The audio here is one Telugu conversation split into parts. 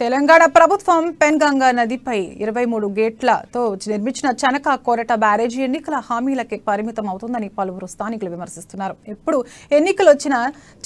తెలంగాణ ప్రభుత్వం పెన్గంగా నదిపై 23 గేట్లతో నిర్మించిన చనక కొరట బ్యారేజీ ఎన్నికల హామీలకే పరిమితం అవుతుందని పలువురు స్థానికులు విమర్శిస్తున్నారు. ఇప్పుడు ఎన్నికలు వచ్చిన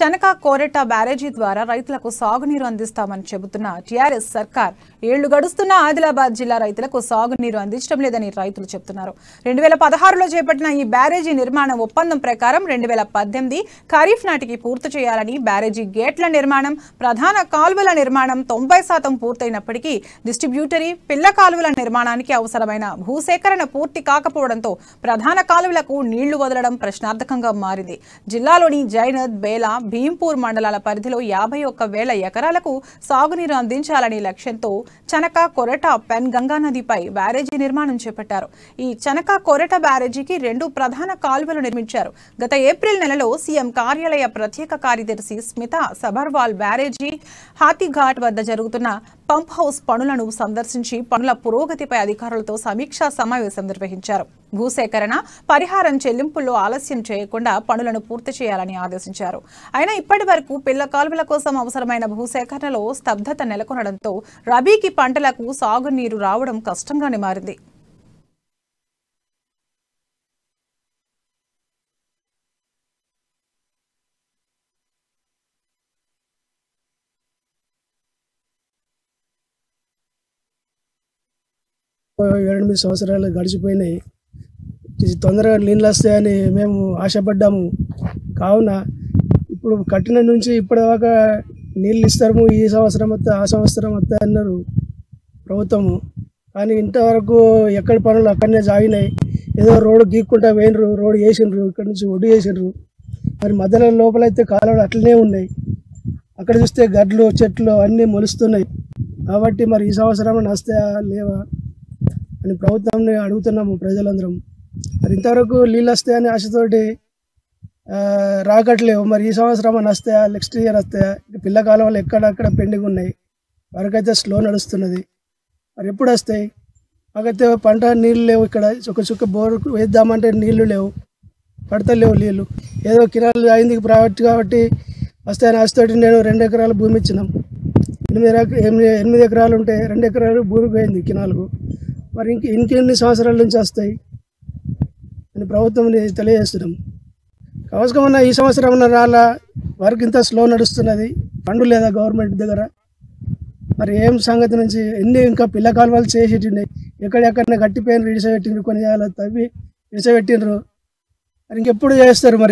చనక కొరట బ్యారేజీ ద్వారా రైతులకు సాగునీరు అందిస్తామని చెబుతున్న టీఆర్ఎస్ సర్కార్ ఏళ్లు గడుస్తున్న ఆదిలాబాద్ జిల్లా రైతులకు సాగునీరు అందించడం లేదని రైతులు చెబుతున్నారు. 2016లో చేపట్టిన ఈ బ్యారేజీ నిర్మాణం ఒప్పందం ప్రకారం 2018 ఖరీఫ్ నాటికి పూర్తి చేయాలని, బ్యారేజీ గేట్ల నిర్మాణం, ప్రధాన కాల్వల నిర్మాణం 90% పూర్తయినప్పటికీ డిస్ట్రిబ్యూటరీ, పిల్ల కాలువల నిర్మాణానికి అవసరమైన భూసేకరణ పూర్తి కాకపోవడంతో ప్రధాన కాలువలకు నీళ్లు వదలడం ప్రశ్నార్థకంగా మారింది. జిల్లాలోని జైనద్, బేలా, భీంపూర్ మండలాల పరిధిలో 51,000 ఎకరాలకు సాగునీరు అందించాలని లక్ష్యంతో చనక కొరట పెన్గంగా నదిపై బ్యారేజీ నిర్మాణం చేపట్టారు. ఈ చనక కొరట బ్యారేజీకి 2 ప్రధాన కాలువలు నిర్మించారు. గత ఏప్రిల్ నెలలో సీఎం కార్యాలయ ప్రత్యేక కార్యదర్శి స్మిత సబర్వాల్ బ్యారేజీ హాతీఘాట్ వద్ద జరుగుతున్న పంప్ హౌస్ పనులను సందర్శించి పనుల పురోగతిపై అధికారులతో సమీక్షా సమావేశం నిర్వహించారు. భూసేకరణ, పరిహారం చెల్లింపుల్లో ఆలస్యం చేయకుండా పనులను పూర్తి చేయాలని ఆదేశించారు. అయినా ఇప్పటి వరకు పిల్ల కాలువల కోసం అవసరమైన భూసేకరణలో స్తబ్దత నెలకొనడంతో రబీకి పంటలకు సాగునీరు రావడం కష్టంగానే మారింది. 8 సంవత్సరాలు గడిచిపోయినాయి. తొందరగా నీళ్ళు వస్తాయని మేము ఆశపడ్డాము. కావున ఇప్పుడు కట్టిన నుంచి ఇప్పటిదాకా నీళ్ళు ఇస్తాము, ఈ సంవత్సరం వస్తా ఆ సంవత్సరం వస్తా అన్నారు ప్రభుత్వము. కానీ ఇంతవరకు ఎక్కడి పనులు అక్కడనే సాగినాయి. ఏదో రోడ్డు గీక్కుంటా పోయినరు, రోడ్డు వేసిండ్రు, ఇక్కడ నుంచి ఒడ్డు వేసిండ్రు. మరి మధ్యలో లోపలైతే కాలువలు అట్లనే ఉన్నాయి. అక్కడ చూస్తే గడ్లు, చెట్లు అన్నీ మొలుస్తున్నాయి. కాబట్టి మరి ఈ సంవత్సరం వస్తాయా లేవా అని ప్రభుత్వాన్ని అడుగుతున్నాము ప్రజలందరం. మరి ఇంతవరకు నీళ్ళు వస్తాయని ఆశతోటి రాకట్లేవు. మరి ఈ సంవత్సరం అని వస్తాయా, నెక్స్ట్ ఇయర్ వస్తాయా? పిల్ల కాలువలు ఎక్కడక్కడ పెండింగ్ ఉన్నాయి. వరకైతే స్లో నడుస్తున్నది. మరి ఎప్పుడు వస్తాయి? మాకైతే పంట నీళ్ళు లేవు. ఇక్కడ చుక్క బోరు వేద్దామంటే నీళ్లు లేవు, పడతలేవు నీళ్ళు. ఏదో కిరాలు అయింది ప్రైవేట్ కాబట్టి వస్తాయని ఆశతోటి నేను 2 ఎకరాలు భూమి ఇచ్చినాం. 8 ఎకరాలు ఉంటే 2 ఎకరాలు భూమి పోయింది కినాలకు. మరి ఇంకెన్ని సంవత్సరాల నుంచి వస్తాయి అని ప్రభుత్వం తెలియజేస్తున్నాం. అవసరమన్నా ఈ సంవత్సరం రాలా, వర్క్ ఇంత స్లో నడుస్తున్నది, ఫండ్ లేదా గవర్నమెంట్ దగ్గర. మరి ఏం సంగతి నుంచి ఇంకా పిల్ల కాలువలు చేసేటిండే, ఎక్కడెక్కడనే గట్టిపోయిన ఇడిసబెట్టిండ్రు, కొన్ని తవ్వి ఇడిసబెట్టిండ్రు. మరి ఇంకెప్పుడు చేస్తారు మరి?